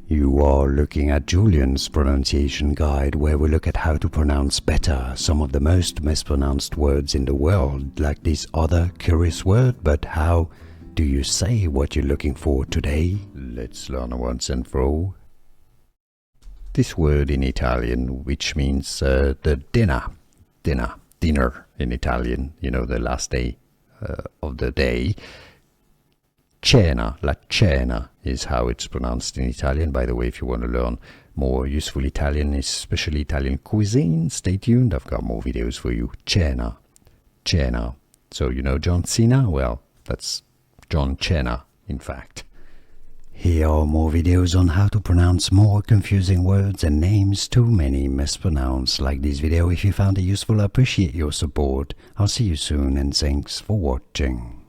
You are looking at Julian's pronunciation guide, where we look at how to pronounce better some of the most mispronounced words in the world, like this other curious word. But how do you say what you're looking for today? Let's learn once and for all. This word in Italian, which means the dinner in Italian, you know, the last day of the day. Cena, la cena is how it's pronounced in Italian. By the way, if you want to learn more useful Italian, especially Italian cuisine, stay tuned. I've got more videos for you. Cena, cena. So you know John Cena? Well, that's John Cena, in fact. Here are more videos on how to pronounce more confusing words and names too many mispronounced. Like this video if you found it useful. I appreciate your support. I'll see you soon and thanks for watching.